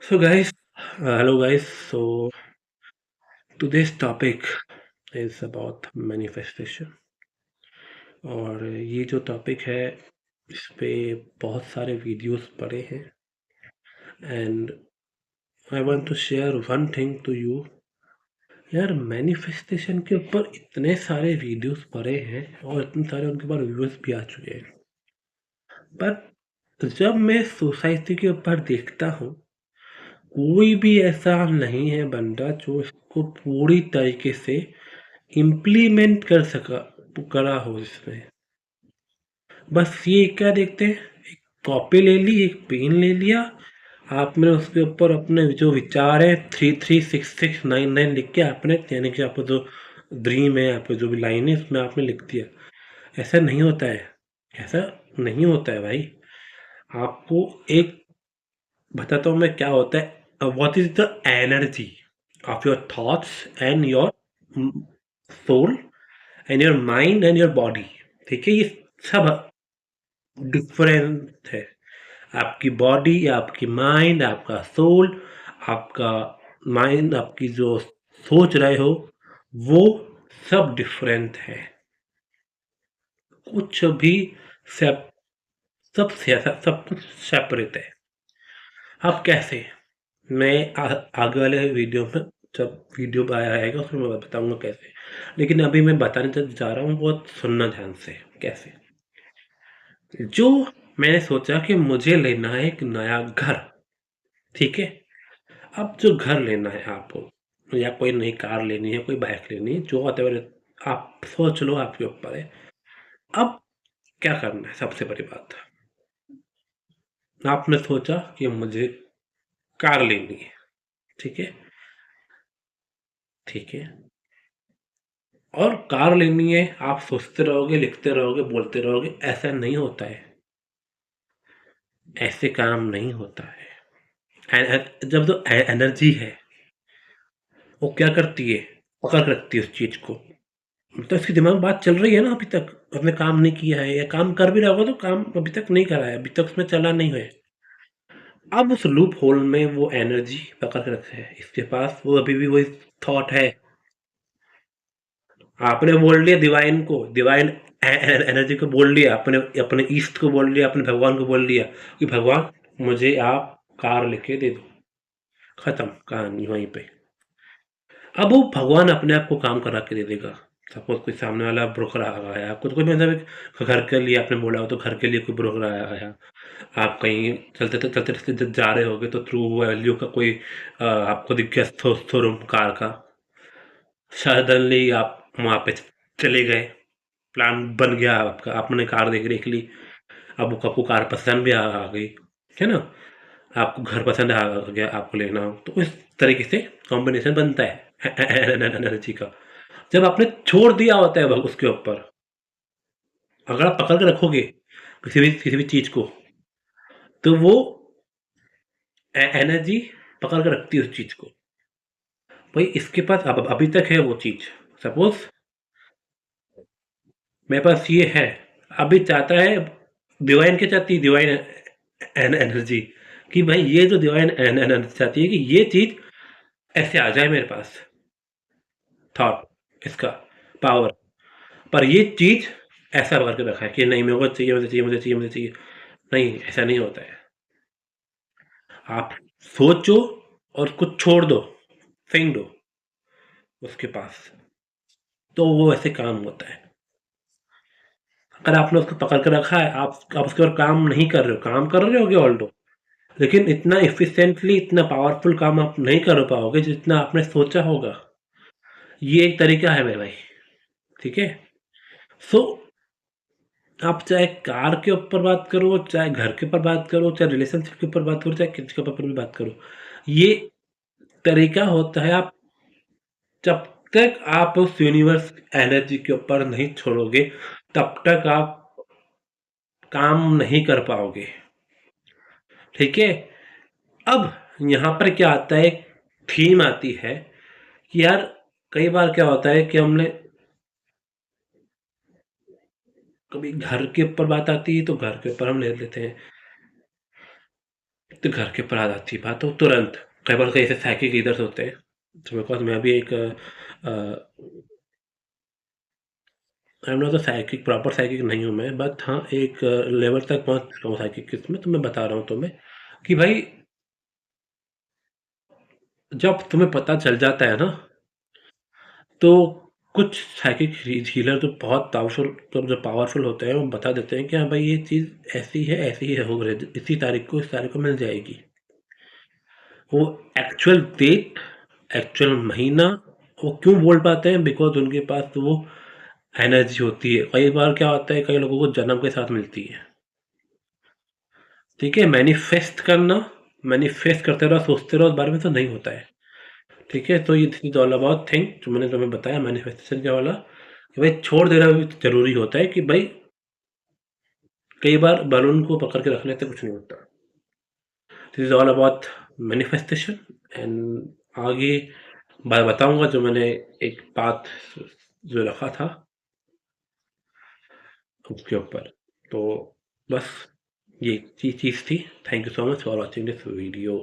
So guys, hello guys. So today's topic is about manifestation और ये जो topic है इस पे बहुत सारे वीडियोस पड़े हैं and I want to share one thing to you. यार मैनिफेस्टेशन के ऊपर इतने सारे वीडियोस पड़े हैं और इतने सारे उनके ऊपर व्यूज भी आ चुके हैं, पर जब मैं सोसाइटी के ऊपर देखता हूँ कोई भी ऐसा नहीं है बंदा जो इसको पूरी तरीके से इम्प्लीमेंट करा हो इसमें। बस ये क्या देखते हैं, एक कॉपी ले ली, एक पेन ले लिया, आपने उसके ऊपर अपने जो विचार है 336699 लिख के आपने, यानी कि आपको जो ड्रीम है, आपको जो भी लाइन है उसमें आपने लिख दिया। ऐसा नहीं होता है, ऐसा नहीं होता है भाई। आपको एक बताता हूँ मैं क्या होता है। What is the energy of your thoughts and your soul and your mind and your body. ठीक है, ये सब डिफरेंट है। आपकी बॉडी, आपकी माइंड, आपका सोल, आपका माइंड, आपकी जो सोच रहे हो वो सब डिफरेंट है। कुछ भी सब सब सब कुछ सेपरेट है। अब कैसे, मैं आगे वाले वीडियो में, जब वीडियो आएगा उसमें मैं बताऊंगा कैसे, लेकिन अभी मैं बताने जा रहा हूँ, बहुत सुनना ध्यान से। कैसे, जो मैंने सोचा कि मुझे लेना है एक नया घर। ठीक है, अब जो घर लेना है आपको, या कोई नई कार लेनी है, कोई बाइक लेनी है, जो आप सोच लो, आपके ऊपर है। अब क्या करना है, सबसे बड़ी बात, आपने सोचा कि मुझे कार लेनी है। ठीक है, ठीक है, और कार लेनी है, आप सोचते रहोगे, लिखते रहोगे, बोलते रहोगे, ऐसा नहीं होता है। ऐसे काम नहीं होता है। जब जो एनर्जी है वो क्या करती है, पकड़ के रखती है उस चीज को। तो इसके दिमाग में बात चल रही है ना, अभी तक उसने काम नहीं किया है, या काम कर भी रहा होगा तो काम अभी तक नहीं करा है, अभी तक उसमें चला नहीं है। अब उस लूप होल में वो एनर्जी पकड़ के रखे है इसके पास, वो अभी भी वही थॉट है। आपने बोल दिया डिवाइन को, डिवाइन एनर्जी को बोल दिया, अपने अपने ईस्ट को बोल दिया, अपने भगवान को बोल दिया कि भगवान मुझे आप कार लेके दे दो। खत्म कहानी वहीं पे। अब वो भगवान अपने आप को काम करा के दे देगा। सपोज कोई सामने वाला ब्रोकर आ गया, आपको तो कोई मतलब एक घर के लिए आपने बोला हो, तो घर के लिए कोई ब्रोकर आया आया, आप कहीं चलते चलते जब जा रहे होगे तो थ्रू वैल्यू का कोई आपको दिख गया शोरूम कार का। सडनली आप वहाँ पे चले गए, प्लान बन गया आपका, आपने कार देख ली। अब आपको कार पसंद भी आ गई, है ना, आपको घर पसंद आ गया, आपको लेना हो, तो इस तरीके से कॉम्बिनेशन बनता है एनर्जी का। जब आपने छोड़ दिया होता है उसके ऊपर, अगर आप पकड़ के रखोगे किसी भी चीज को, तो वो एनर्जी पकड़ के रखती है उस चीज को। भाई इसके पास अब अभी तक है वो चीज। सपोज मेरे पास ये है, अभी चाहता है, डिवाइन क्या चाहती है, डिवाइन एनर्जी, कि भाई ये जो डिवाइन एनर्जी चाहती है कि ये चीज ऐसे आ जाए मेरे पास, थॉट इसका पावर। पर ये चीज ऐसा करके रखा है कि नहीं, मेरे को चाहिए, मुझे चाहिए, मुझे चाहिए, मुझे चाहिए। नहीं, ऐसा नहीं होता है। आप सोचो और कुछ छोड़ दो, फेंक दो उसके पास, तो वो ऐसे काम होता है। अगर आपने उसको पकड़ कर रखा है, आप उसके ऊपर काम नहीं कर रहे हो, काम कर रहे होगे ऑल्टो, लेकिन इतना एफिशिएंटली, इतना पावरफुल काम आप नहीं कर पाओगे जितना आपने सोचा होगा। ये एक तरीका है मेरे भाई। ठीक है, सो आप चाहे कार के ऊपर बात करो, चाहे घर के ऊपर बात करो, चाहे रिलेशनशिप के ऊपर बात करो, चाहे किसी के ऊपर भी बात करो, ये तरीका होता है। आप जब तक आप उस यूनिवर्स एनर्जी के ऊपर नहीं छोड़ोगे, तब तक आप काम नहीं कर पाओगे। ठीक है, अब यहाँ पर क्या आता है, एक थीम आती है कि यार कई बार क्या होता है कि हमने, कभी घर के ऊपर बात आती है तो घर के ऊपर हम ले लेते हैं, तो घर के ऊपर आ जाती है बात, तो तुरंत कई बार कई ऐसे साइकिक रीडर्स होते हैं, तो बिकॉज मैं भी एक I am not a psychic, proper psychic नहीं हूँ मैं, बट हाँ एक लेवल तक पहुँच चुका हूँ साइकिक इसमें, तो मैं बता रहा हूँ तुम्हें कि भाई जब तुम्हें पता चल जाता है ना, तो कुछ साइकिक हीलर तो बहुत पावरफुल, तो जो पावरफुल होते हैं वो बता देते हैं कि हाँ भाई ये चीज़ ऐसी ही है, हो रही इसी तारीख को, इस तारीख को मिल जाएगी। वो एक्चुअल डेट, एक्चुअल महीना वो क्यों बोल पाते हैं? बिकॉज उनके पास तो वो एनर्जी होती है। कई बार क्या होता है, कई लोगों को जन्म के साथ मिलती है। ठीक है, मैनिफेस्ट करना, मैनिफेस्ट करते रहो, सोचते रहो उस बारे में, तो नहीं होता है। ठीक है, तो ये this is all about thing जो मैंने तुम्हें बताया मैनिफेस्टेशन का वाला, कि भाई छोड़ देना भी जरूरी होता है, कि भाई कई बार बैलून को पकड़ के रखने से कुछ नहीं होता। This is all about manifestation. And आगे मैं बताऊंगा जो मैंने एक बात जो रखा था उसके ऊपर। तो बस ये चीज़ थी। Thank you so much for watching this video.